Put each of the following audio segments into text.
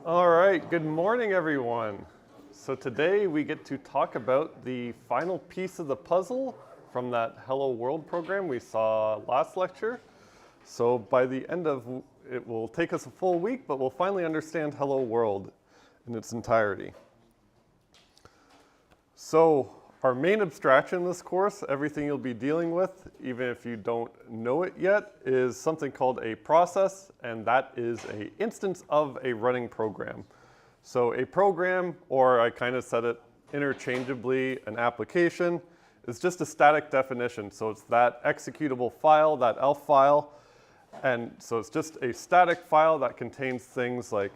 All right, good morning, everyone. So today we get to talk about the final piece of the puzzle from that Hello World program we saw last lecture. So by the end of it will take us a full week, but we'll finally understand Hello World in its entirety. So our main abstraction in this course, everything you'll be dealing with, even if you don't know it yet, is something called a process, and that is an instance of a running program. So a program, or I kind of said it interchangeably, an application, is just a static definition. So it's that executable file, that ELF file, and so it's just a static file that contains things like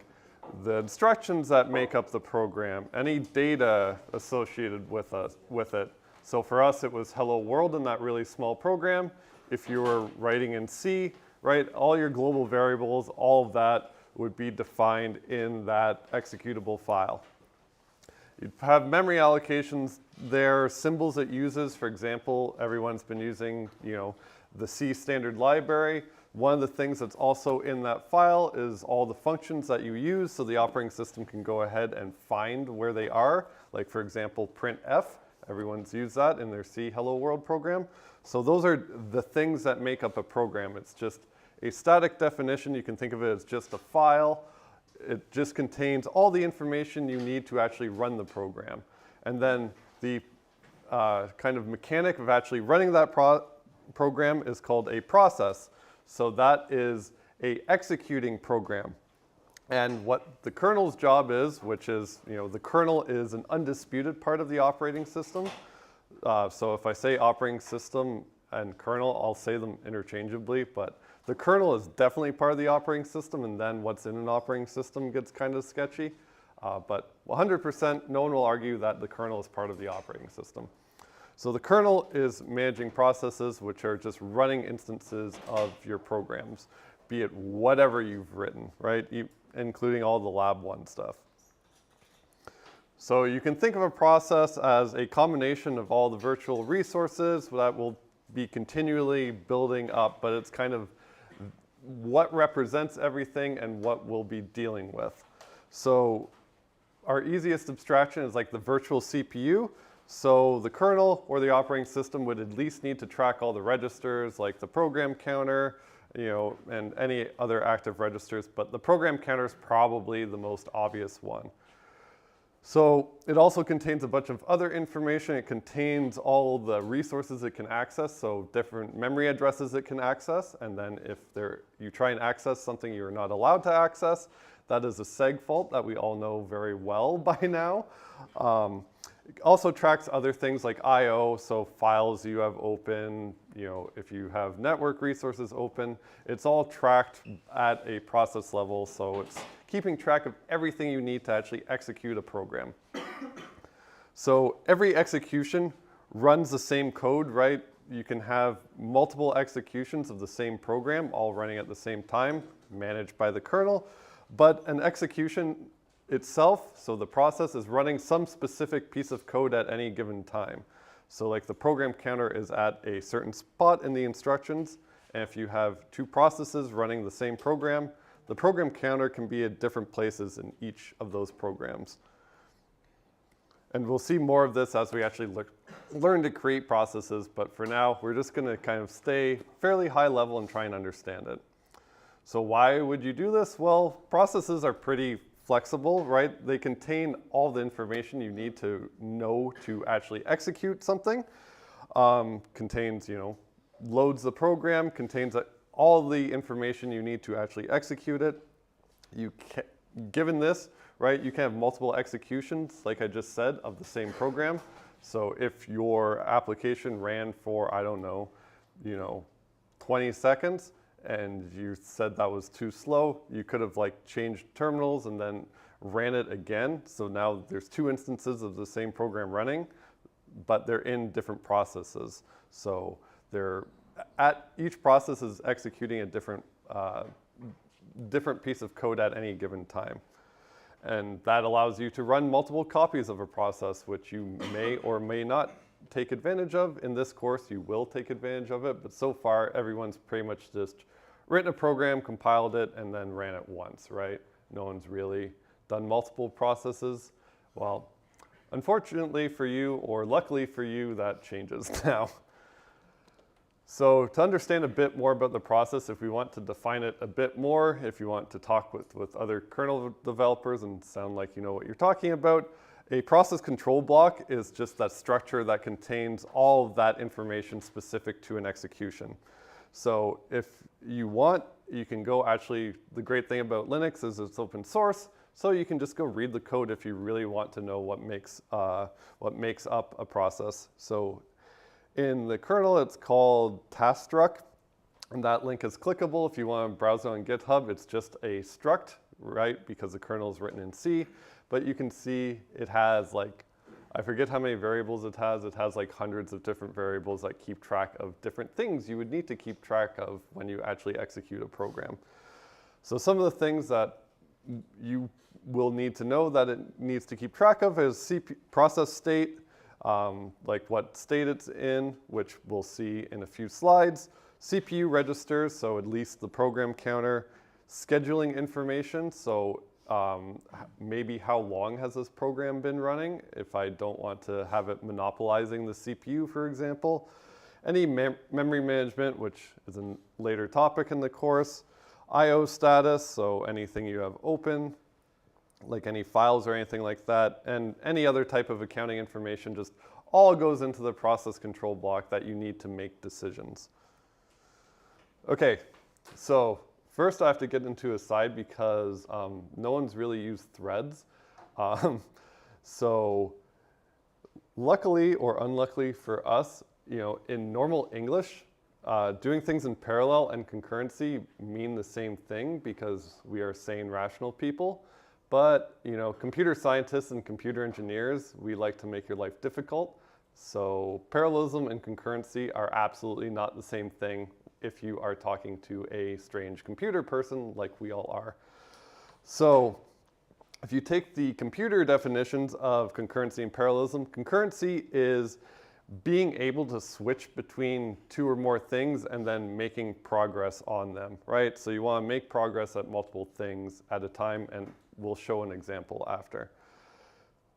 the instructions that make up the program, any data associated with it. So for us, it was Hello World in that really small program. If you were writing in C, right, all your global variables, all of that would be defined in that executable file. You'd have memory allocations there, symbols it uses. For example, everyone's been using, the C standard library. One of the things that's also in that file is all the functions that you use, so the operating system can go ahead and find where they are. Like, for example, printf. Everyone's used that in their C Hello World program. So those are the things that make up a program. It's just a static definition. You can think of it as just a file. It just contains all the information you need to actually run the program. And then the kind of mechanic of actually running that program is called a process. So that is a executing program. And what the kernel's job is, which is, the kernel is an undisputed part of the operating system. So if I say operating system and kernel, I'll say them interchangeably, but the kernel is definitely part of the operating system, and then what's in an operating system gets kind of sketchy. But 100%, no one will argue that the kernel is part of the operating system. So the kernel is managing processes, which are just running instances of your programs, be it whatever you've written, right? Including all the lab 1 stuff. So you can think of a process as a combination of all the virtual resources that will be continually building up, but it's kind of what represents everything and what we'll be dealing with. So our easiest abstraction is like the virtual CPU. So the kernel or the operating system would at least need to track all the registers, like the program counter, and any other active registers, but the program counter is probably the most obvious one. So it also contains a bunch of other information. It contains all the resources it can access, so different memory addresses it can access, and then if you try and access something you're not allowed to access, that is a seg fault that we all know very well by now. It also tracks other things like I/O, so files you have open, if you have network resources open, it's all tracked at a process level, so it's keeping track of everything you need to actually execute a program. So every execution runs the same code, right? You can have multiple executions of the same program all running at the same time, managed by the kernel, but an execution itself, so the process is running some specific piece of code at any given time. So like the program counter is at a certain spot in the instructions, and if you have 2 processes running the same program, the program counter can be at different places in each of those programs. And we'll see more of this as we actually learn to create processes, but for now, we're just going to kind of stay fairly high level and try and understand it. So why would you do this? Well, processes are pretty flexible, right? They contain all the information you need to know to actually execute something. Contains, loads the program, contains all the information you need to actually execute it. Given this, right, you can have multiple executions, like I just said, of the same program. So if your application ran for, I don't know, 20 seconds, and you said that was too slow, you could have changed terminals and then ran it again. So now there's 2 instances of the same program running, but they're in different processes. So each process is executing a different piece of code at any given time. And that allows you to run multiple copies of a process, which you may or may not take advantage of. In this course, you will take advantage of it, but so far, everyone's pretty much just written a program, compiled it, and then ran it once, right? No one's really done multiple processes. Well, unfortunately for you, or luckily for you, that changes now. So to understand a bit more about the process, if we want to define it a bit more, if you want to talk with other kernel developers and sound like you know what you're talking about, a process control block is just that structure that contains all of that information specific to an execution. So if you want, you can go actually, the great thing about Linux is it's open source, so you can just go read the code if you really want to know what makes up a process. So in the kernel, it's called task struct, and that link is clickable. If you want to browse it on GitHub, it's just a struct, right? Because the kernel is written in C, but you can see it has like, I forget how many variables it has. It has like hundreds of different variables that keep track of different things you would need to keep track of when you actually execute a program. So some of the things that you will need to know that it needs to keep track of is process state, like what state it's in, which we'll see in a few slides, CPU registers, so at least the program counter, scheduling information, so maybe how long has this program been running if I don't want to have it monopolizing the CPU, for example. Any memory management, which is a later topic in the course. I/O status, so anything you have open, like any files or anything like that, and any other type of accounting information just all goes into the process control block that you need to make decisions. Okay, so first I have to get into a side because no one's really used threads. So luckily or unluckily for us, you know, in normal English, doing things in parallel and concurrency mean the same thing because we are sane, rational people. But, you know, computer scientists and computer engineers, we like to make your life difficult. So parallelism and concurrency are absolutely not the same thing if you are talking to a strange computer person like we all are. So if you take the computer definitions of concurrency and parallelism, concurrency is being able to switch between two or more things and then making progress on them, right? So you want to make progress at multiple things at a time, and we'll show an example after.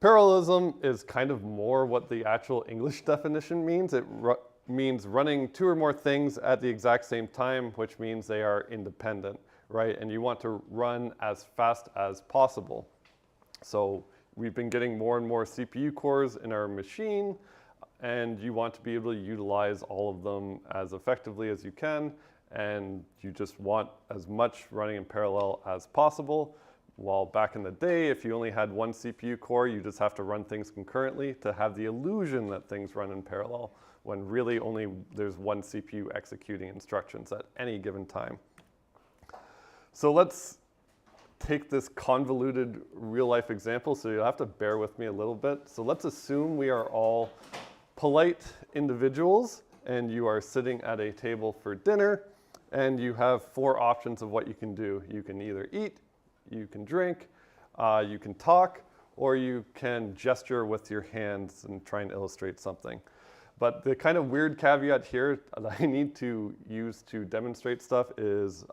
Parallelism is kind of more what the actual English definition means. It means running two or more things at the exact same time, which means they are independent, right? And you want to run as fast as possible. So we've been getting more and more CPU cores in our machine, and you want to be able to utilize all of them as effectively as you can, and you just want as much running in parallel as possible. While back in the day, if you only had one CPU core, you just have to run things concurrently to have the illusion that things run in parallel, when really only there's one CPU executing instructions at any given time. So let's take this convoluted real-life example, so you'll have to bear with me a little bit. So let's assume we are all polite individuals, and you are sitting at a table for dinner, and you have four options of what you can do. You can either eat, you can drink, you can talk, or you can gesture with your hands and try and illustrate something. But the kind of weird caveat here that I need to use to demonstrate stuff is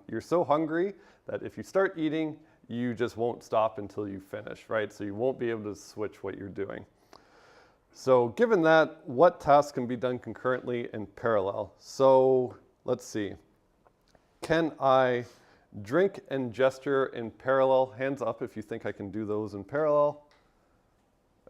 you're so hungry that if you start eating, you just won't stop until you finish, right? So you won't be able to switch what you're doing. So given that, what tasks can be done concurrently in parallel? So let's see. Can I drink and gesture in parallel? Hands up if you think I can do those in parallel.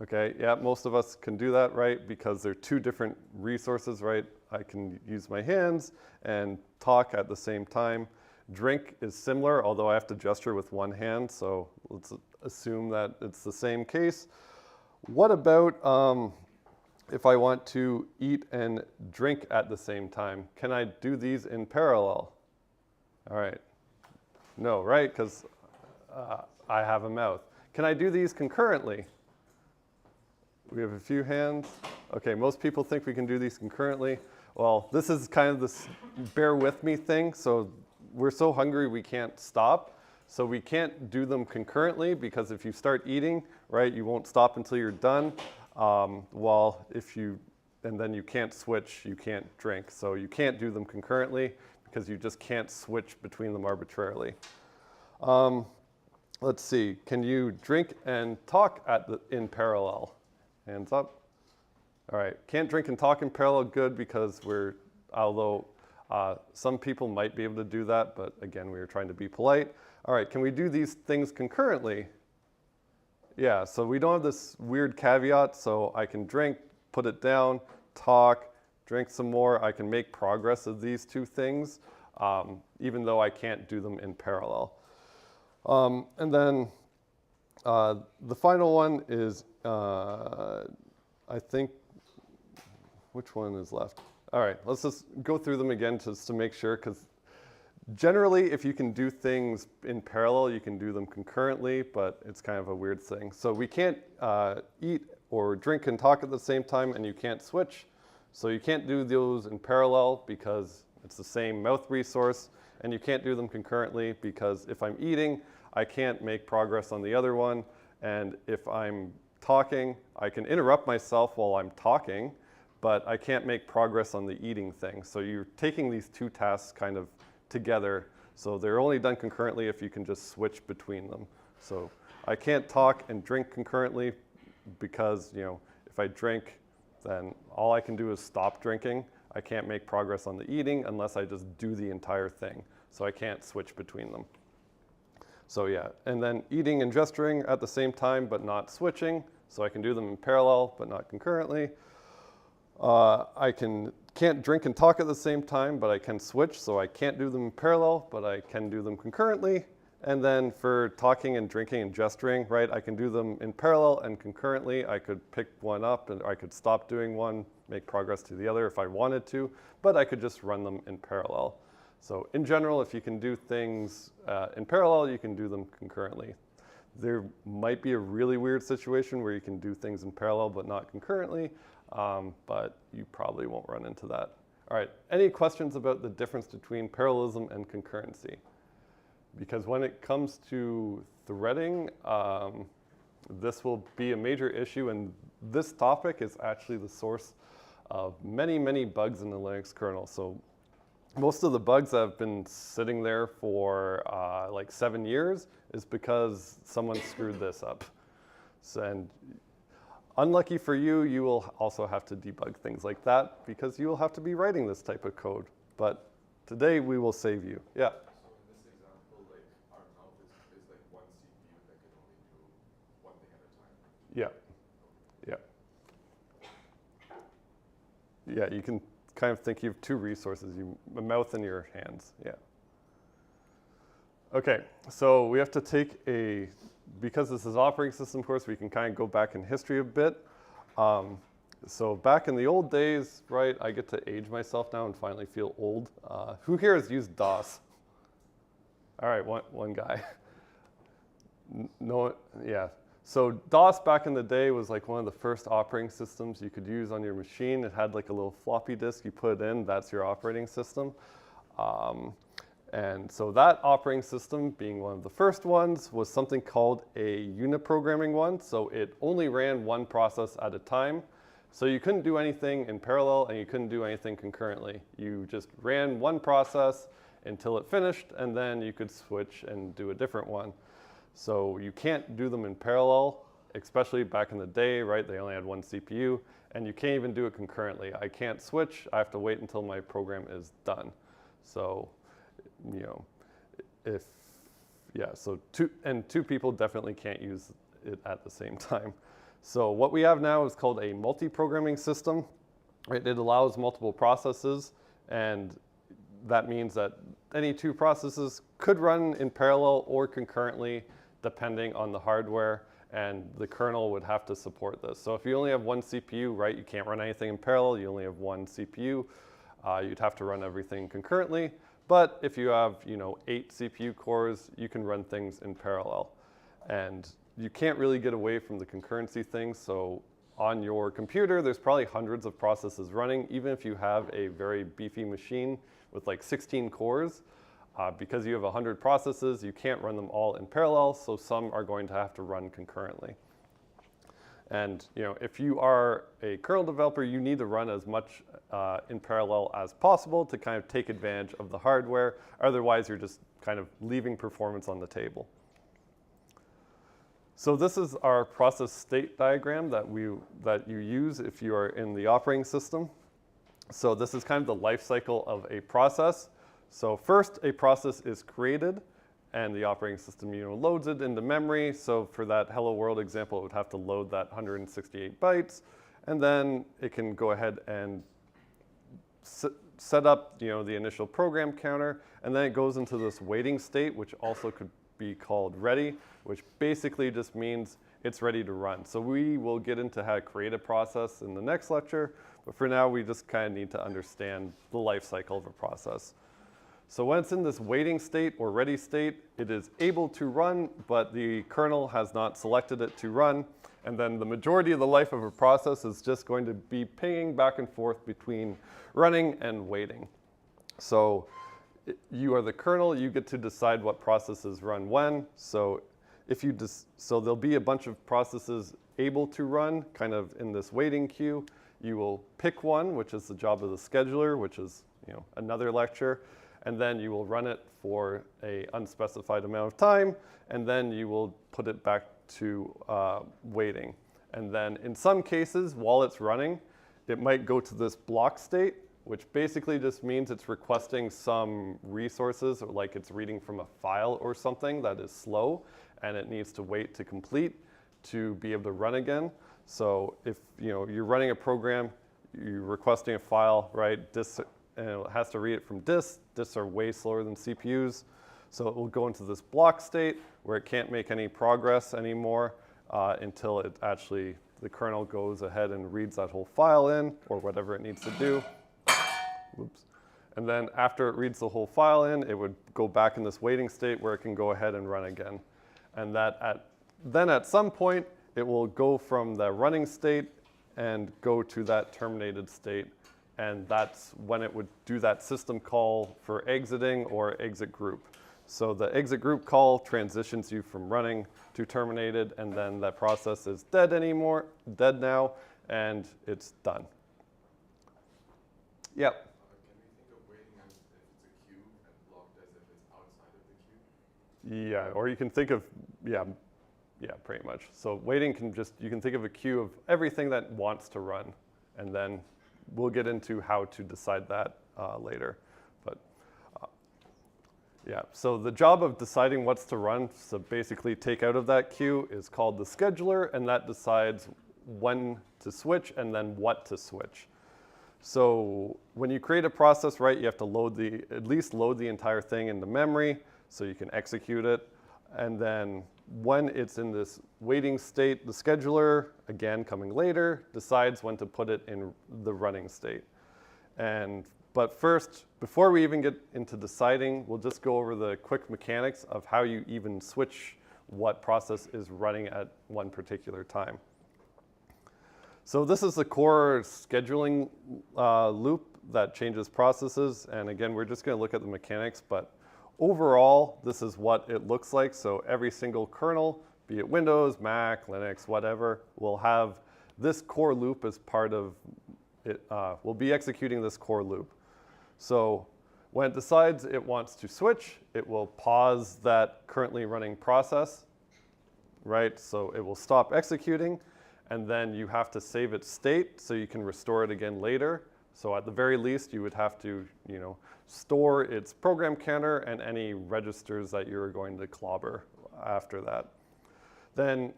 Okay, yeah, most of us can do that, right? Because they're two different resources, right? I can use my hands and talk at the same time. Drink is similar, although I have to gesture with one hand, so let's assume that it's the same case. What about if I want to eat and drink at the same time? Can I do these in parallel? All right. No, right? Because I have a mouth. Can I do these concurrently? We have a few hands. Okay, most people think we can do these concurrently. Well, this is kind of this bear with me thing. So we're so hungry we can't stop. So we can't do them concurrently because if you start eating, right, you won't stop until you're done. And then you can't switch, you can't drink. So you can't do them concurrently because you just can't switch between them arbitrarily. let's see, can you drink and talk in parallel? Hands up. All right, can't drink and talk in parallel, good, because although some people might be able to do that, but again, we were trying to be polite. All right, can we do these things concurrently? Yeah, so we don't have this weird caveat, so I can drink, put it down, talk, drink some more. I can make progress of these two things, even though I can't do them in parallel. And then the final one is, I think, which one is left? All right, let's just go through them again just to make sure, because generally, if you can do things in parallel, you can do them concurrently, but it's kind of a weird thing. So we can't eat or drink and talk at the same time, and you can't switch. So you can't do those in parallel because it's the same mouth resource, and you can't do them concurrently because if I'm eating, I can't make progress on the other one, and if I'm talking, I can interrupt myself while I'm talking, but I can't make progress on the eating thing. So you're taking these two tasks kind of together. So they're only done concurrently if you can just switch between them. So I can't talk and drink concurrently because, if I drink, then all I can do is stop drinking. I can't make progress on the eating unless I just do the entire thing. So I can't switch between them. So yeah, and then eating and gesturing at the same time, but not switching. So I can do them in parallel, but not concurrently. I can't drink and talk at the same time, but I can switch. So I can't do them in parallel, but I can do them concurrently. And then for talking and drinking and gesturing, right, I can do them in parallel and concurrently. I could pick one up and I could stop doing one, make progress to the other if I wanted to, but I could just run them in parallel. So in general, if you can do things in parallel, you can do them concurrently. There might be a really weird situation where you can do things in parallel but not concurrently, but you probably won't run into that. All right, any questions about the difference between parallelism and concurrency? Because when it comes to threading, this will be a major issue, and this topic is actually the source of many, many bugs in the Linux kernel. So most of the bugs that have been sitting there for like 7 years is because someone screwed this up. So, and unlucky for you, you will also have to debug things like that because you will have to be writing this type of code. But today we will save you. Yeah? So in this example, like our mouth is like one CPU that can only do one thing at a time. Yeah. Yeah, you can kind of think you have two resources, a mouth and your hands, yeah. Okay, so we have to take because this is operating system course, we can kind of go back in history a bit. So back in the old days, right, I get to age myself now and finally feel old. Who here has used DOS? All right, one guy. No, yeah. So DOS back in the day was like one of the first operating systems you could use on your machine. It had like a little floppy disk you put it in, that's your operating system. And so that operating system, being one of the first ones, was something called a Uniprogramming one. So it only ran one process at a time. So you couldn't do anything in parallel and you couldn't do anything concurrently. You just ran one process until it finished, and then you could switch and do a different one. So you can't do them in parallel, especially back in the day, right? They only had one CPU, and you can't even do it concurrently. I can't switch. I have to wait until my program is done. So, so two people definitely can't use it at the same time. So what we have now is called a multi-programming system. Right? It allows multiple processes, and that means that any two processes could run in parallel or concurrently, depending on the hardware, and the kernel would have to support this. So if you only have one CPU, right, you can't run anything in parallel, you only have one CPU, you'd have to run everything concurrently. But if you have, 8 CPU cores, you can run things in parallel. And you can't really get away from the concurrency thing. So on your computer, there's probably hundreds of processes running, even if you have a very beefy machine with like 16 cores. Because you have 100 processes, you can't run them all in parallel, so some are going to have to run concurrently. And if you are a kernel developer, you need to run as much in parallel as possible to kind of take advantage of the hardware. Otherwise, you're just kind of leaving performance on the table. So this is our process state diagram that you use if you are in the operating system. So this is kind of the life cycle of a process. So first, a process is created, and the operating system loads it into memory. So for that hello world example, it would have to load that 168 bytes, and then it can go ahead and set up the initial program counter, and then it goes into this waiting state, which also could be called ready, which basically just means it's ready to run. So we will get into how to create a process in the next lecture, but for now we just kind of need to understand the life cycle of a process. So when it's in this waiting state or ready state, it is able to run, but the kernel has not selected it to run. And then the majority of the life of a process is just going to be pinging back and forth between running and waiting. So you are the kernel, you get to decide what processes run when. So so there'll be a bunch of processes able to run kind of in this waiting queue. You will pick one, which is the job of the scheduler, which is another lecture. And then you will run it for an unspecified amount of time, and then you will put it back to waiting. And then in some cases, while it's running, it might go to this block state, which basically just means it's requesting some resources, or like it's reading from a file or something that is slow, and it needs to wait to complete to be able to run again. So if you're running a program, you're requesting a file, right? And it has to read it from disks. Disks are way slower than CPUs. So it will go into this block state where it can't make any progress anymore until the kernel goes ahead and reads that whole file in, or whatever it needs to do. Oops. And then after it reads the whole file in, it would go back in this waiting state where it can go ahead and run again. And then at some point, it will go from the running state and go to that terminated state. And that's when it would do that system call for exiting or exit group. So the exit group call transitions you from running to terminated, and then that process is dead now, and it's done. Yep. Can we think of waiting as if it's a queue and blocked as if it's outside of the queue? Yeah, or you can think of, yeah, pretty much. So waiting you can think of a queue of everything that wants to run, and then we'll get into how to decide that later. But yeah, so the job of deciding what's to run, so basically take out of that queue, is called the scheduler, and that decides when to switch and then what to switch. So when you create a process, right, you have to at least load the entire thing into memory so you can execute it. And then when it's in this waiting state, the scheduler, again coming later, decides when to put it in the running state. But first, before we even get into deciding, we'll just go over the quick mechanics of how you even switch what process is running at one particular time. So this is the core scheduling loop that changes processes. And again, we're just going to look at the mechanics, but overall, this is what it looks like. So every single kernel, be it Windows, Mac, Linux, whatever, will have this core loop as part of it. Will be executing this core loop. So when it decides it wants to switch, it will pause that currently running process, right? So it will stop executing, and then you have to save its state so you can restore it again later. So at the very least, you would have to, store its program counter and any registers that you're going to clobber after that. Then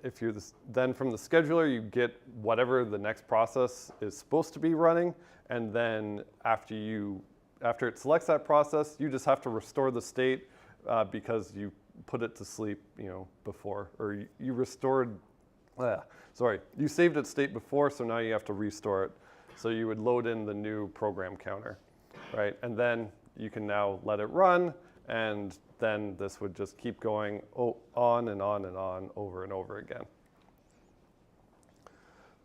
then from the scheduler, you get whatever the next process is supposed to be running, and then after it selects that process, you just have to restore the state because you put it to sleep, before, or you you saved its state before, so now you have to restore it. So you would load in the new program counter, right? And then you can now let it run, and then this would just keep going on and on and on over and over again.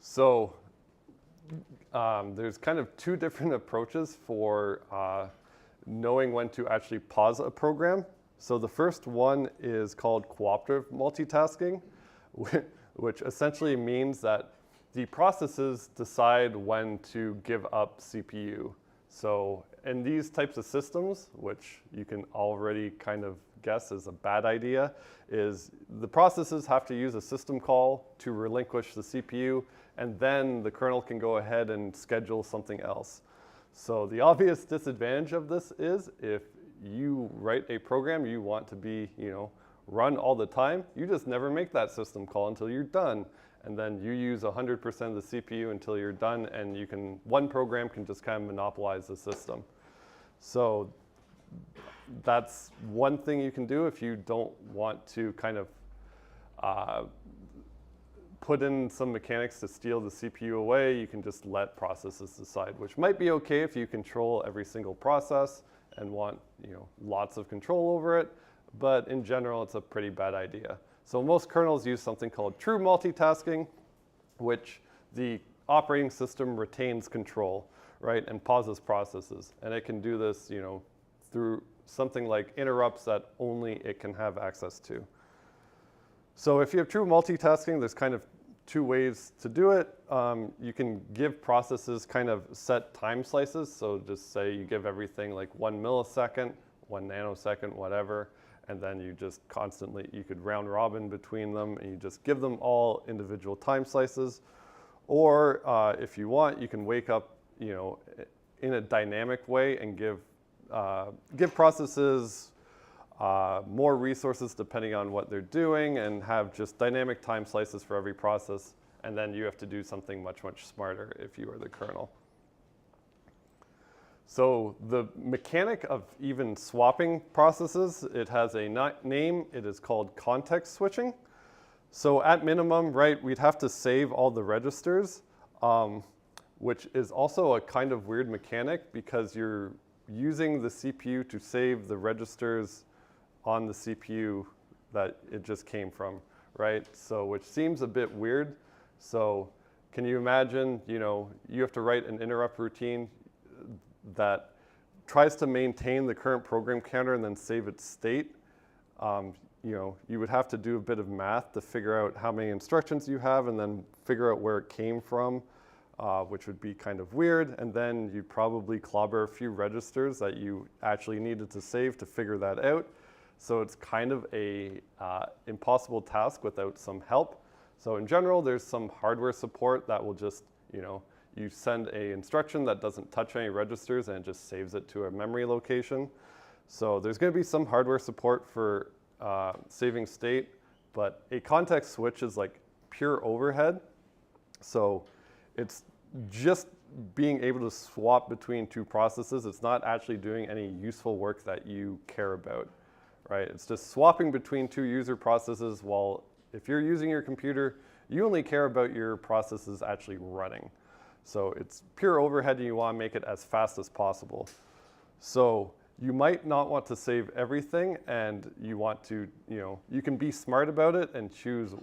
So there's kind of two different approaches for knowing when to actually pause a program. So the first one is called cooperative multitasking, which essentially means that the processes decide when to give up CPU. So in these types of systems, which you can already kind of guess is a bad idea, is the processes have to use a system call to relinquish the CPU, and then the kernel can go ahead and schedule something else. So the obvious disadvantage of this is if you write a program you want to be, run all the time, you just never make that system call until you're done. And then you use 100% of the CPU until you're done, and one program can just kind of monopolize the system. So that's one thing you can do if you don't want to kind of put in some mechanics to steal the CPU away. You can just let processes decide, which might be okay if you control every single process and want lots of control over it. But in general, it's a pretty bad idea. So most kernels use something called true multitasking, which the operating system retains control, right, and pauses processes. And it can do this, through something like interrupts that only it can have access to. So if you have true multitasking, there's kind of two ways to do it. You can give processes kind of set time slices. So just say you give everything like 1 millisecond, 1 nanosecond, whatever. And then you just constantly, you could round robin between them, and you just give them all individual time slices. Or if you want, you can wake up, in a dynamic way and give processes more resources depending on what they're doing, and have just dynamic time slices for every process. And then you have to do something much, much smarter if you are the kernel. So the mechanic of even swapping processes, it has a name. It is called context switching. So at minimum, right, we'd have to save all the registers, which is also a kind of weird mechanic because you're using the CPU to save the registers on the CPU that it just came from, right? So which seems a bit weird. So can you imagine, you have to write an interrupt routine that tries to maintain the current program counter and then save its state. You would have to do a bit of math to figure out how many instructions you have and then figure out where it came from, which would be kind of weird. And then you'd probably clobber a few registers that you actually needed to save to figure that out. So it's kind of a impossible task without some help. So in general, there's some hardware support that will just, you send an instruction that doesn't touch any registers and it just saves it to a memory location. So there's going to be some hardware support for saving state, but a context switch is like pure overhead. So it's just being able to swap between two processes. It's not actually doing any useful work that you care about, right? It's just swapping between two user processes, while if you're using your computer, you only care about your processes actually running. So it's pure overhead and you want to make it as fast as possible. So you might not want to save everything, and you want to, you can be smart about it and choose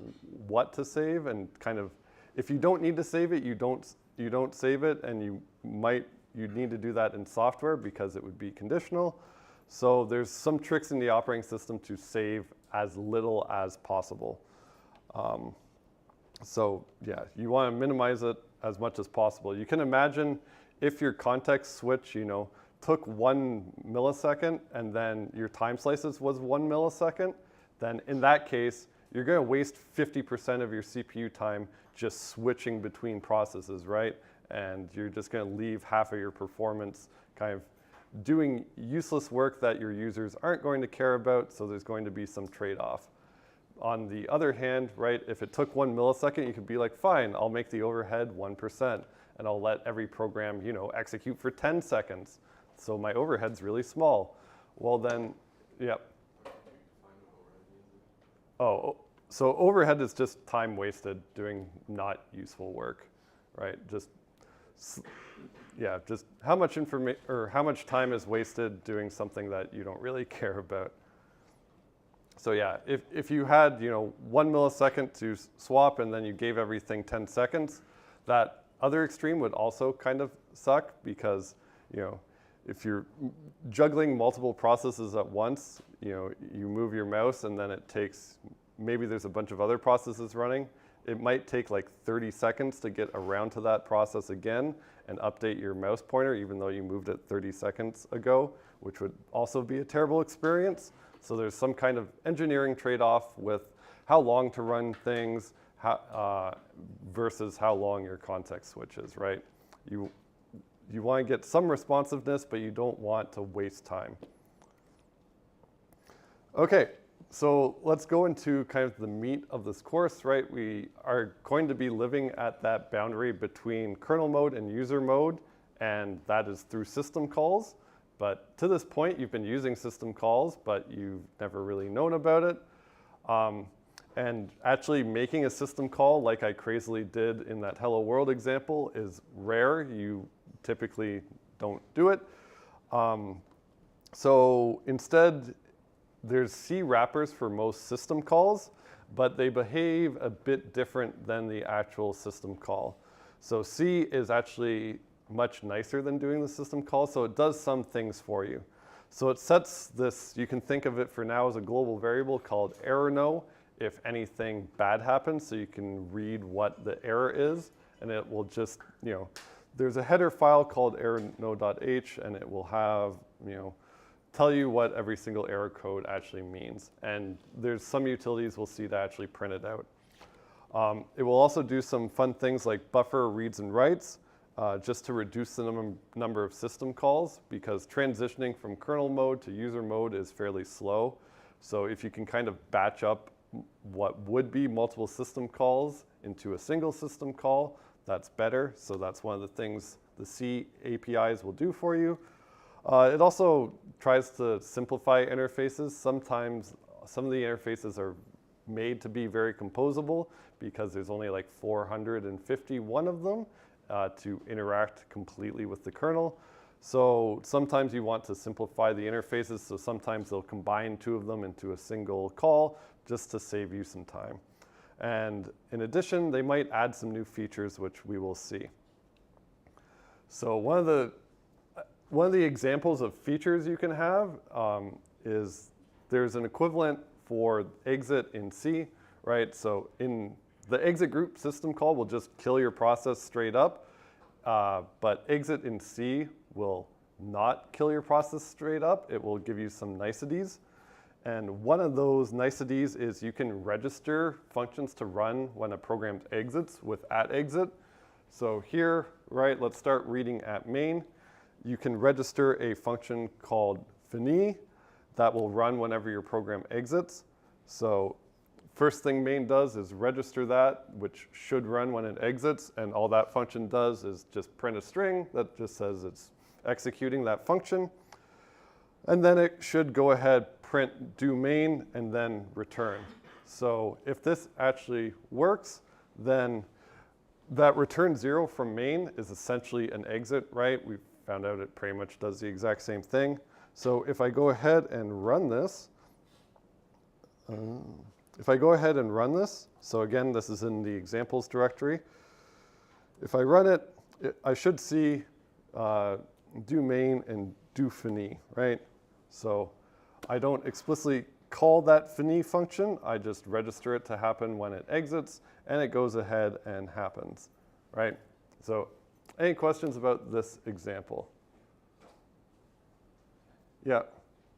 what to save, and kind of, if you don't need to save it, you don't save it, and you'd need to do that in software because it would be conditional. So there's some tricks in the operating system to save as little as possible. So yeah, you want to minimize it as much as possible. You can imagine if your context switch, took 1 millisecond and then your time slices was 1 millisecond, then in that case, you're going to waste 50% of your CPU time just switching between processes, right? And you're just going to leave half of your performance kind of doing useless work that your users aren't going to care about, so there's going to be some trade-off. On the other hand, right, if it took 1 millisecond, you could be like, fine, I'll make the overhead 1%, and I'll let every program, execute for 10 seconds. So my overhead's really small. Well then, yep. Oh, so overhead is just time wasted doing not useful work, right? Just how much information or how much time is wasted doing something that you don't really care about. So yeah, if you had 1 millisecond to swap and then you gave everything 10 seconds, that other extreme would also kind of suck, because if you're juggling multiple processes at once, you move your mouse and then it takes, maybe there's a bunch of other processes running. It might take like 30 seconds to get around to that process again, and update your mouse pointer even though you moved it 30 seconds ago, which would also be a terrible experience. So there's some kind of engineering trade-off with how long to run things versus how long your context switch is, right? You want to get some responsiveness, but you don't want to waste time. Okay, so let's go into kind of the meat of this course, right? We are going to be living at that boundary between kernel mode and user mode, and that is through system calls. But to this point, you've been using system calls, but you've never really known about it. And actually making a system call like I crazily did in that Hello World example is rare. You typically don't do it. So instead, there's C wrappers for most system calls, but they behave a bit different than the actual system call. So C is actually much nicer than doing the system call, so it does some things for you. So it sets this, you can think of it for now as a global variable called error no if anything bad happens, so you can read what the error is, and it will just, there's a header file called errorno.h, and it will have, tell you what every single error code actually means. And there's some utilities we'll see that actually print it out. It will also do some fun things like buffer reads and writes, just to reduce the number of system calls, because transitioning from kernel mode to user mode is fairly slow. So if you can kind of batch up what would be multiple system calls into a single system call, that's better. So that's one of the things the C APIs will do for you. It also tries to simplify interfaces. Sometimes some of the interfaces are made to be very composable because there's only like 451 of them to interact completely with the kernel. So sometimes you want to simplify the interfaces, so sometimes they'll combine two of them into a single call just to save you some time. And in addition, they might add some new features, which we will see. So one of the examples of features you can have is there's an equivalent for exit in C, right? So in the exit group system call will just kill your process straight up, but exit in C will not kill your process straight up. It will give you some niceties. And one of those niceties is you can register functions to run when a program exits with @exit. So here, right, let's start reading at main. You can register a function called fini that will run whenever your program exits. So first thing main does is register that, which should run when it exits, and all that function does is just print a string that just says it's executing that function. And then it should go ahead, print do main, and then return. So if this actually works, then that return 0 from main is essentially an exit, right? We found out it pretty much does the exact same thing. So if I go ahead and run this, so again, this is in the examples directory. If I run it, I should see do main and do fini, right? So I don't explicitly call that fini function. I just register it to happen when it exits, and it goes ahead and happens, right? So any questions about this example? Yeah?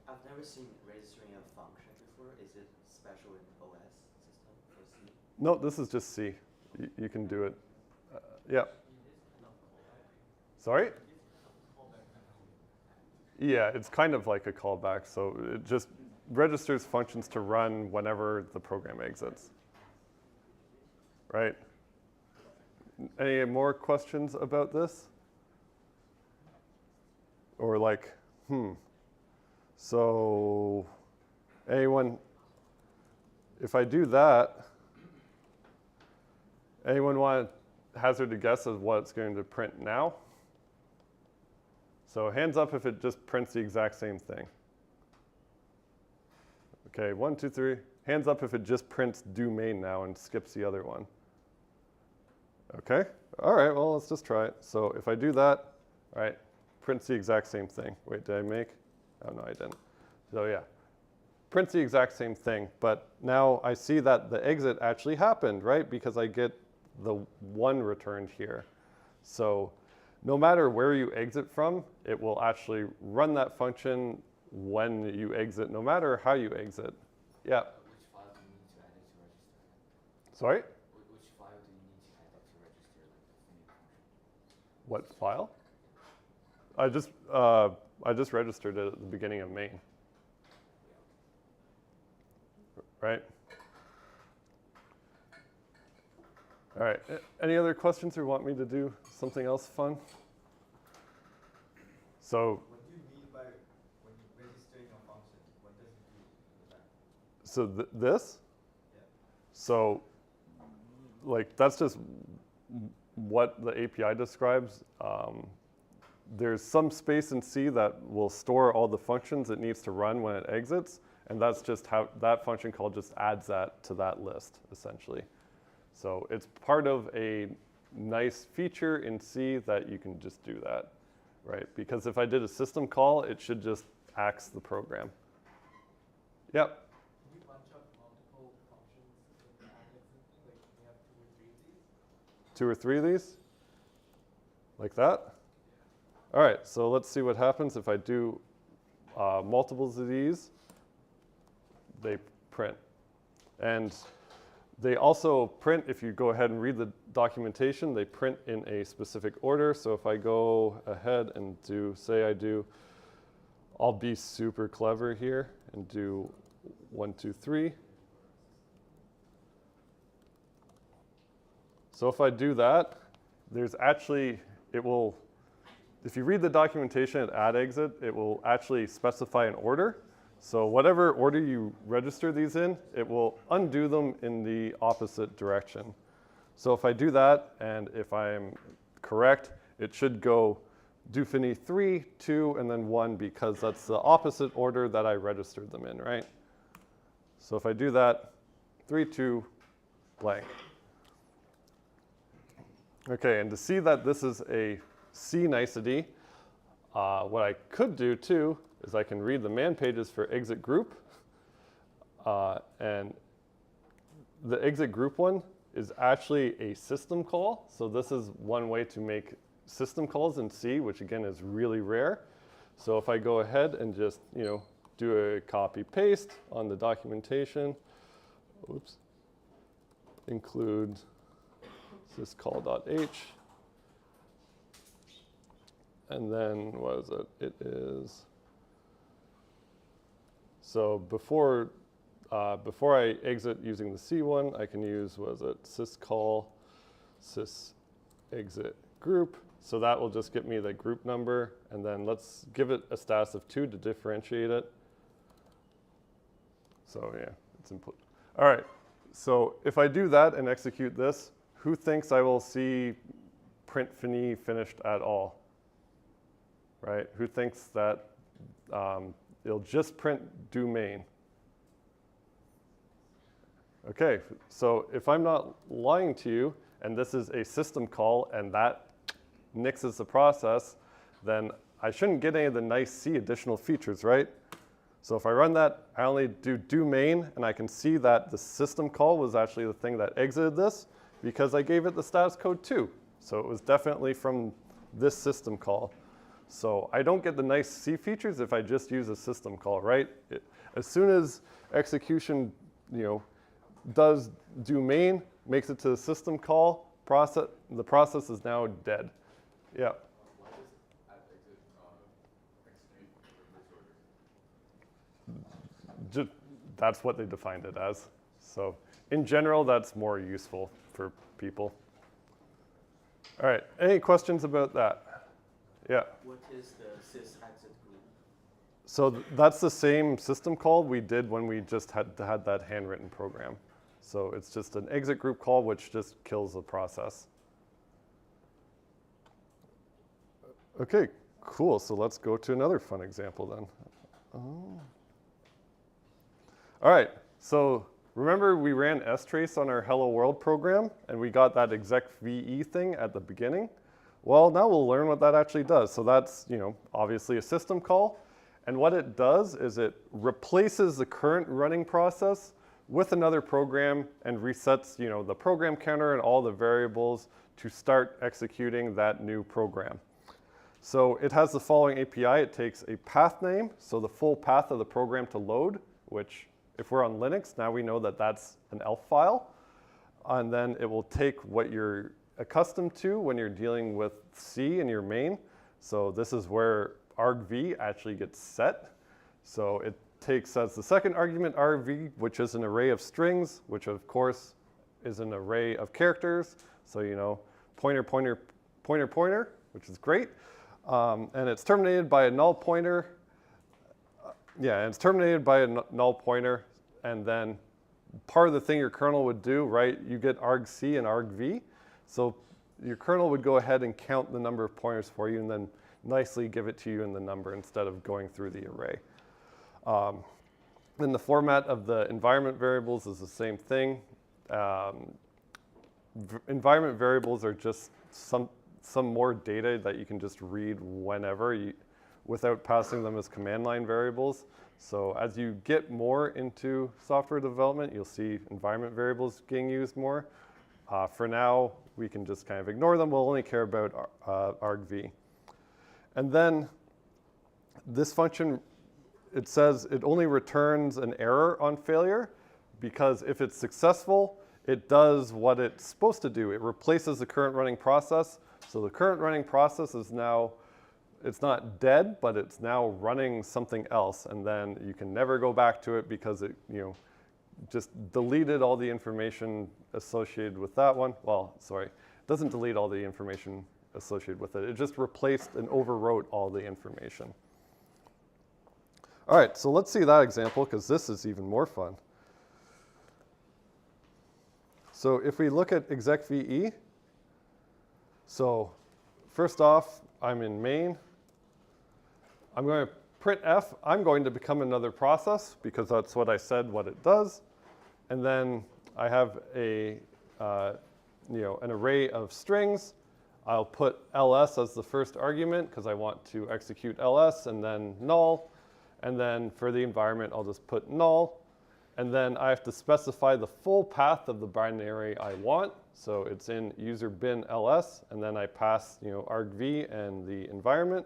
I've never seen registering a function before. Is it special in OS system for C? No, this is just C. You can do it. Yeah. Sorry? Yeah, it's kind of like a callback. So it just registers functions to run whenever the program exits. Right? Any more questions about this? Or like, So anyone, if I do that, anyone want to hazard a guess of what it's going to print now? So hands up if it just prints the exact same thing. Okay, 1, 2, 3. Hands up if it just prints do main now and skips the other one. Okay, all right, well, let's just try it. So if I do that, all right, prints the exact same thing. Wait, did I make? Oh, no, I didn't. So yeah, prints the exact same thing, but now I see that the exit actually happened, right? Because I get the 1 returned here. So no matter where you exit from, it will actually run that function when you exit, no matter how you exit. Yeah. Which file do you need to add it to register? Sorry? Which file do you need to add it to register, like the fini function? What file? I just registered it at the beginning of main. Right? All right. Any other questions or want me to do something else fun? So. What do you mean by when you're registering a function? What does it do with that? So this? Yeah. So, like, that's just what the API describes. There's some space in C that will store all the functions it needs to run when it exits, and that's just how that function call just adds that to that list, essentially. So it's part of a nice feature in C that you can just do that, right? Because if I did a system call, it should just axe the program. Yep. Can you bunch up multiple functions in the add exit? Like, we have 2 or 3 of these? 2 or 3 of these? Like that? All right, so let's see what happens if I do multiples of these. They print. And they also print, if you go ahead and read the documentation, they print in a specific order. So if I go ahead and do, say I do, I'll be super clever here and do 1, 2, 3. So if I do that, there's actually, it will, if you read the documentation at add exit, it will actually specify an order. So whatever order you register these in, it will undo them in the opposite direction. So if I do that, and if I'm correct, it should go do fini 3, 2, and then 1, because that's the opposite order that I registered them in, right? So if I do that, 3, 2, blank. Okay, and to see that this is a C nicety, what I could do too is I can read the man pages for exit group, and the exit group one is actually a system call. So this is one way to make system calls in C, which again is really rare. So if I go ahead and just, do a copy paste on the documentation, oops, include syscall.h, and then what is it? It is, so before I exit using the C one, I can use, what is it, syscall, sysexit group. So that will just get me the group number, and then let's give it a status of 2 to differentiate it. So yeah, it's input. All right, so if I do that and execute this, who thinks I will see print fini finished at all? Right? Who thinks that it'll just print do main? Okay, so if I'm not lying to you, and this is a system call, and that nixes the process, then I shouldn't get any of the nice C additional features, right? So if I run that, I only do main, and I can see that the system call was actually the thing that exited this, because I gave it the status code 2. So it was definitely from this system call. So I don't get the nice C features if I just use a system call, right? As soon as execution, does do main, makes it to the system call, the process is now dead. Yeah. Why does add exit execute in reverse order? That's what they defined it as. So in general, that's more useful for people. All right, any questions about that? Yeah. What is the sysexit group? So that's the same system call we did when we just had that handwritten program. So it's just an exit group call, which just kills the process. Okay, cool. So let's go to another fun example then. All right, so remember we ran strace on our Hello World program, and we got that execve thing at the beginning? Well, now we'll learn what that actually does. So that's, obviously a system call. And what it does is it replaces the current running process with another program and resets, the program counter and all the variables to start executing that new program. So it has the following API. It takes a path name, so the full path of the program to load, which if we're on Linux, now we know that that's an ELF file. And then it will take what you're accustomed to when you're dealing with C in your main. So this is where argv actually gets set. So it takes as the second argument argv, which is an array of strings, which of course is an array of characters. So, you know, pointer, pointer, pointer, pointer, which is great. And it's terminated by a null pointer. And it's terminated by a null pointer. And then part of the thing your kernel would do, right, you get argc and argv. So your kernel would go ahead and count the number of pointers for you and then nicely give it to you in the number instead of going through the array. Then the format of the environment variables is the same thing. Environment variables are just some more data that you can just read whenever without passing them as command line variables. So as you get more into software development, you'll see environment variables getting used more. For now, we can just kind of ignore them. We'll only care about argv. And then this function, it says it only returns an error on failure because if it's successful, it does what it's supposed to do. It replaces the current running process. So the current running process is now, it's not dead, but it's now running something else. And then you can never go back to it because it, you know, just deleted all the information associated with that one. Well, sorry, it doesn't delete all the information associated with it. It just replaced and overwrote all the information. All right, so let's see that example because this is even more fun. So if we look at execve, so first off, I'm in main. I'm going to print f. I'm going to become another process because that's what I said what it does. And then I have a an array of strings. I'll put ls as the first argument because I want to execute ls and then null. And then for the environment, I'll just put null. And then I have to specify the full path of the binary I want. So it's in user bin ls, and then I pass argv and the environment.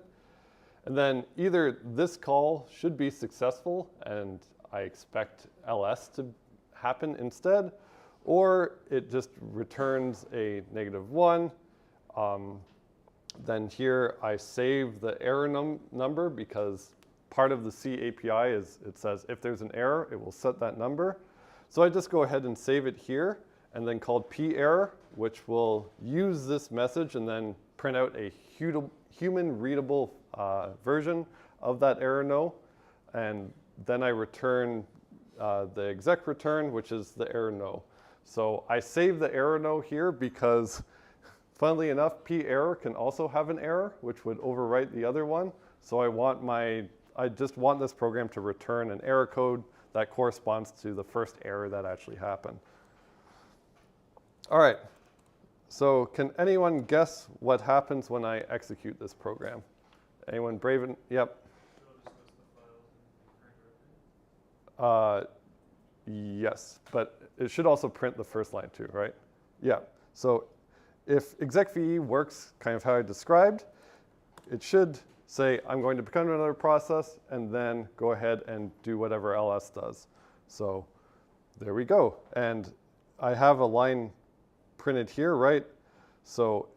And then either this call should be successful, and I expect ls to happen instead, or it just returns a -1. Then here I save the error number because part of the C API is it says if there's an error, it will set that number. So I just go ahead and save it here and then called p_error, which will use this message and then print out a human readable version of that error no. And then I return the exec return, which is the error no. So I save the error no here because funnily enough, p_error can also have an error, which would overwrite the other one. So I just want this program to return an error code that corresponds to the first error that actually happened. All right, so can anyone guess what happens when I execute this program? Anyone brave? Yep. Yes, but it should also print the first line too, right? Yeah, so if execve works kind of how I described, it should say, I'm going to become another process, and then go ahead and do whatever ls does. So there we go. And I have a line printed here, right? So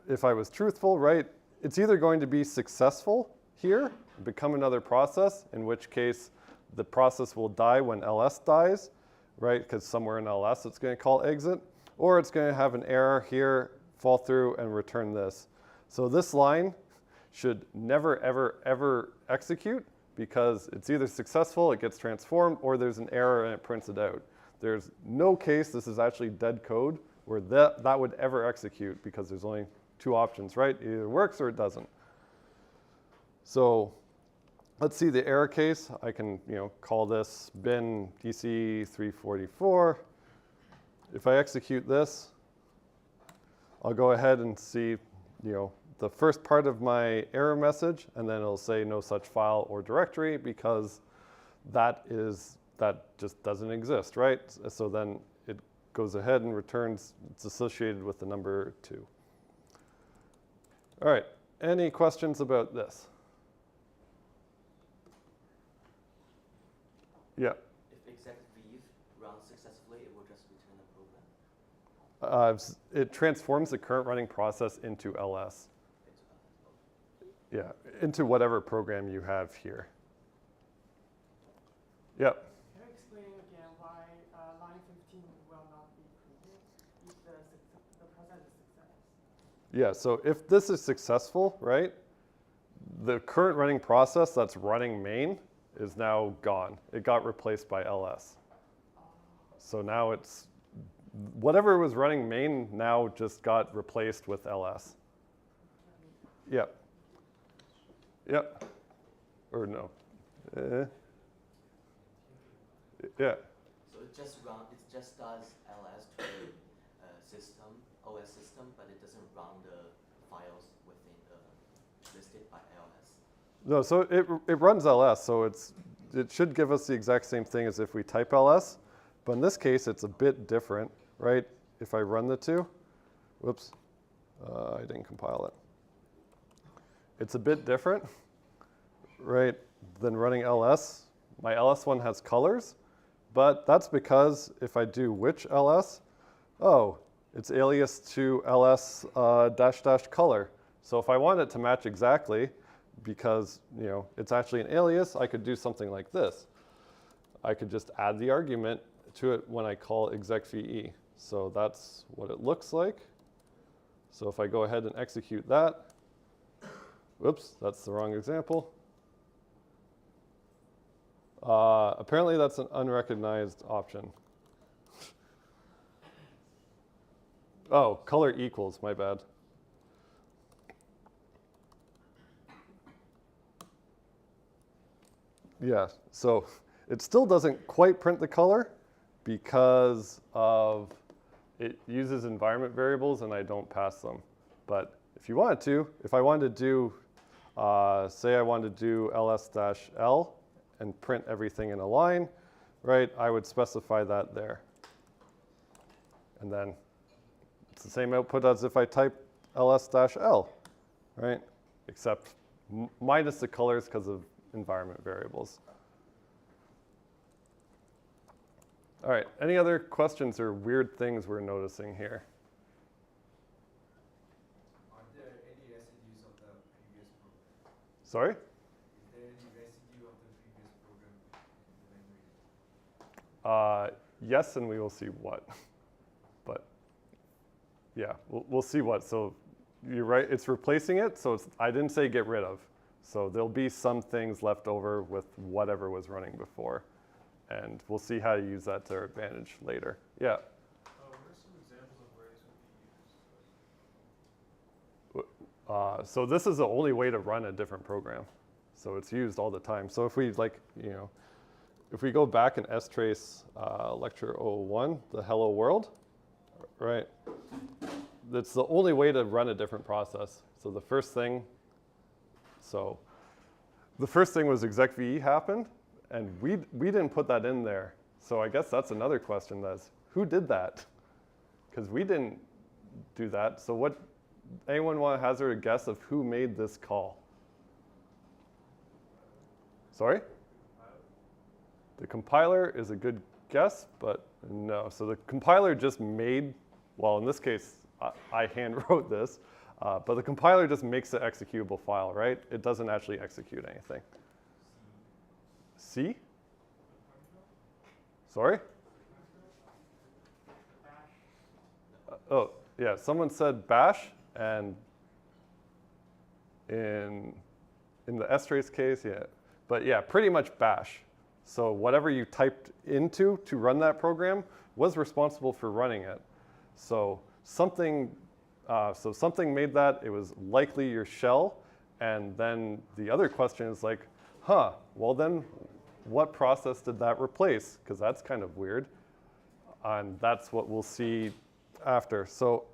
if I was truthful, right, it's either going to be successful here, become another process, in which case the process will die when ls dies, right? Because somewhere in ls it's going to call exit, or it's going to have an error here, fall through, and return this. So this line should never, ever, ever execute because it's either successful, it gets transformed, or there's an error and it prints it out. There's no case this is actually dead code where that would ever execute because there's only two options, right? It either works or it doesn't. So let's see the error case. I can call this bin ECE 344. If I execute this, I'll go ahead and see the first part of my error message, and then it'll say no such file or directory because that just doesn't exist, right? So then it goes ahead and returns, it's associated with the number 2. All right, Any questions about this? Yeah. If execve runs successfully, it will just return the program. It transforms the current running process into LS. Yeah, into whatever program you have here. Yep. Can you explain again why line 15 will not be printed if the process is success? Yeah, so if this is successful, right, the current running process that's running main is now gone. It got replaced by LS. So now it's, whatever was running main now just got replaced with LS. Yep. Yep. Or no. Yeah. So it just does ls to the system, OS system, but it doesn't run the files within the listed by ls. No, so it runs LS, so it should give us the exact same thing as if we type LS, but in this case it's a bit different, right? If I run the two, whoops, I didn't compile it. It's a bit different, right, than running LS. My LS one has colors, but that's because if I do which LS, oh, it's aliased to ls -- color. So if I want it to match exactly, because it's actually an alias, I could do something like this. I could just add the argument to it when I call execve. So that's what it looks like. So if I go ahead and execute that, whoops, that's the wrong example. Apparently that's an unrecognized option. Oh, color equals, my bad. Yeah, so it still doesn't quite print the color because of it uses environment variables and I don't pass them. But if you wanted to, if I wanted to do, say I wanted to do ls-l and print everything in a line, right, I would specify that there. And then it's the same output as if I type ls-l, right, except minus the colors because of environment variables. All right, any other questions or weird things we're noticing here? Are there any residues of the previous program? Sorry? Is there any residue of the previous program in the memory? Yes, and we will see what. But yeah, we'll see what. So you're right, it's replacing it. So I didn't say get rid of. So there'll be some things left over with whatever was running before. And we'll see how to use that to our advantage later. Yeah. What are some examples of where this would be used? So this is the only way to run a different program. So it's used all the time. So if we if we go back and strace lecture 01, the hello world, right? That's the only way to run a different process. So the first thing was execve happened, and we didn't put that in there. So I guess that's another question, that's who did that? Because we didn't do that. So anyone want to hazard a guess of who made this call? Sorry? The compiler is a good guess, but no. So the compiler just made, well, in this case, I hand wrote this, but the compiler just makes an executable file, right? It doesn't actually execute anything. C? Sorry? Oh, yeah, someone said bash, and in the strace case, yeah. But yeah, pretty much bash. So whatever you typed into to run that program was responsible for running it. So something made that. It was likely your shell. And then the other question is like, well then what process did that replace? Because that's kind of weird. And that's what we'll see after. So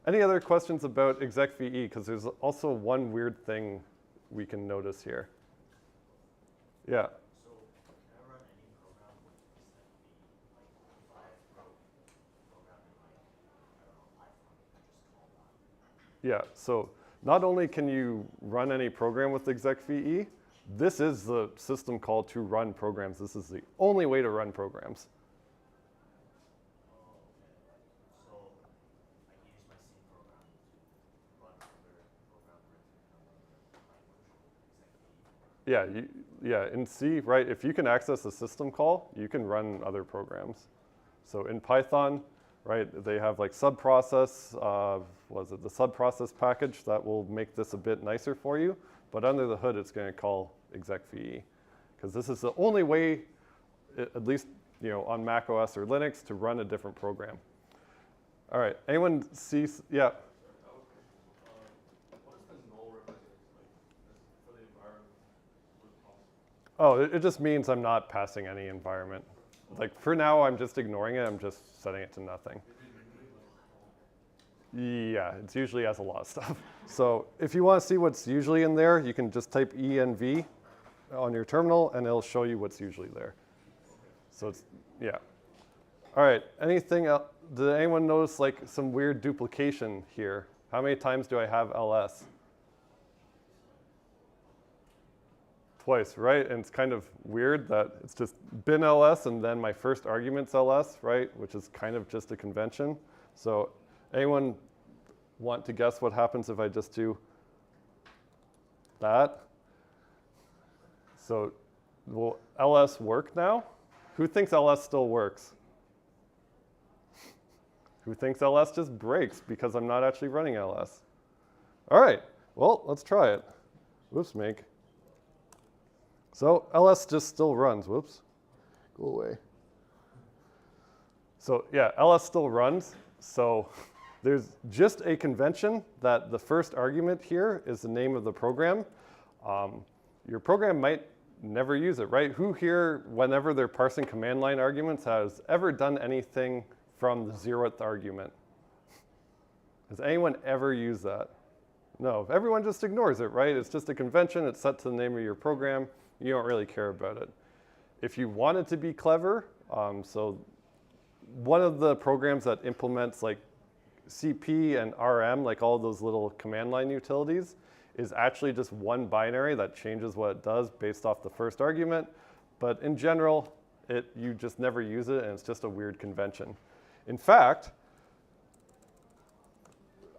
any other questions about execve? Because there's also one weird thing we can notice here. Yeah. So can I run any program with execve, like if I wrote a program in like, I don't know, Python, I just call that? Yeah, so not only can you run any program with execve, this is the system call to run programs. This is the only way to run programs. So I can use my C program to run other program written on Yeah, in C, right, if you can access a system call, you can run other programs. So in Python, right, they have like subprocess, the subprocess package that will make this a bit nicer for you, but under the hood, it's gonna call execve, because this is the only way, at least on Mac OS or Linux, to run a different program. All right, anyone see, yeah? What does the null represent, for the environment with console? Oh, it just means I'm not passing any environment. Like for now, I'm just ignoring it. I'm just setting it to nothing. Yeah, it's usually has a lot of stuff. So if you want to see what's usually in there, you can just type env on your terminal, and it'll show you what's usually there. So it's, yeah. All right, anything else? Did anyone notice like some weird duplication here? How many times do I have ls? Twice, right? And it's kind of weird that it's just bin ls and then my first argument's ls, right? Which is kind of just a convention. So anyone want to guess what happens if I just do that? So will ls work now? Who thinks ls still works? Who thinks ls just breaks because I'm not actually running ls? All right, well, let's try it. Whoops, make. So ls just still runs. Whoops, go away. So yeah, ls still runs. So there's just a convention that the first argument here is the name of the program. Your program might never use it, right? Who here, whenever they're parsing command line arguments, has ever done anything from the 0th argument? Has anyone ever used that? No, everyone just ignores it, right? It's just a convention. It's set to the name of your program. You don't really care about it. If you wanted to be clever, so one of the programs that implements like CP and RM, like all those little command line utilities, is actually just one binary that changes what it does based off the first argument. But in general, you just never use it, and it's just a weird convention. In fact,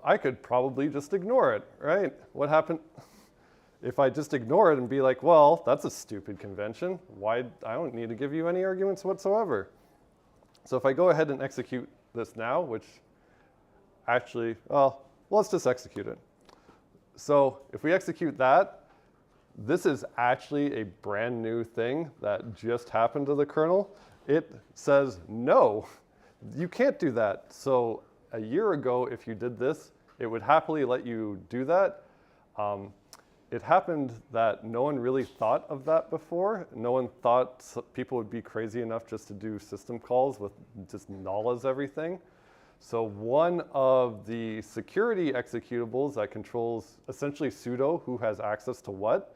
I could probably just ignore it, right? What happened if I just ignore it and be like, well, that's a stupid convention. Why? I don't need to give you any arguments whatsoever. So if I go ahead and execute this now, which actually, well, let's just execute it. So if we execute that, this is actually a brand new thing that just happened to the kernel. It says, no, you can't do that. So a year ago, if you did this, it would happily let you do that. It happened that no one really thought of that before. No one thought people would be crazy enough just to do system calls with just null as everything. So one of the security executables that controls essentially sudo who has access to what,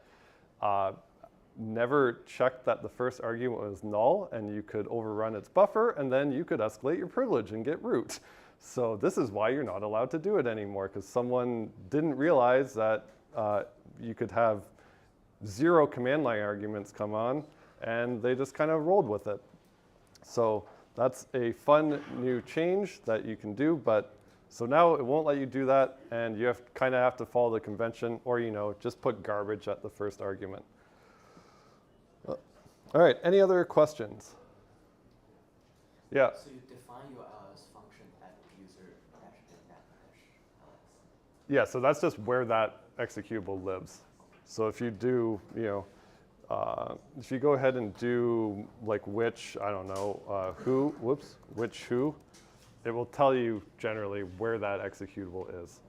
never checked that the first argument was null, and you could overrun its buffer, and then you could escalate your privilege and get root. So this is why you're not allowed to do it anymore, because someone didn't realize that you could have 0 command line arguments come on, and they just kind of rolled with it. So that's a fun new change that you can do, but so now it won't let you do that, and you kind of have to follow the convention, or just put garbage at the first argument. All right, any other questions? Yeah. So you define your ls function at user -bin-ls. Yeah, so that's just where that executable lives. So if you do, if you go ahead and do like which, I don't know, who, it will tell you generally where that executable is.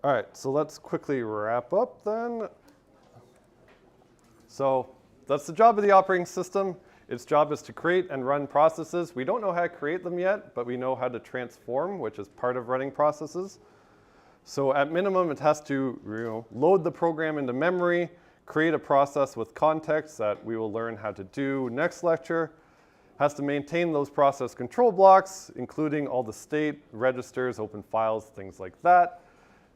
All right, so let's quickly wrap up then. So that's the job of the operating system. Its job is to create and run processes. We don't know how to create them yet, but we know how to transform, which is part of running processes. So at minimum, it has to load the program into memory, create a process with context that we will learn how to do next lecture, has to maintain those process control blocks, including all the state, registers, open files, things like that.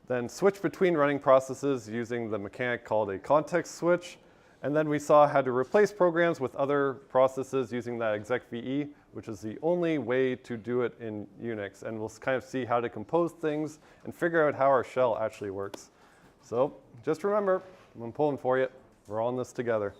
then switch between running processes using the mechanic called a context switch. And then we saw how to replace programs with other processes using that execve, which is the only way to do it in Unix. And we'll kind of see how to compose things and figure out how our shell actually works. So just remember, I'm pulling for you. We're all in this together.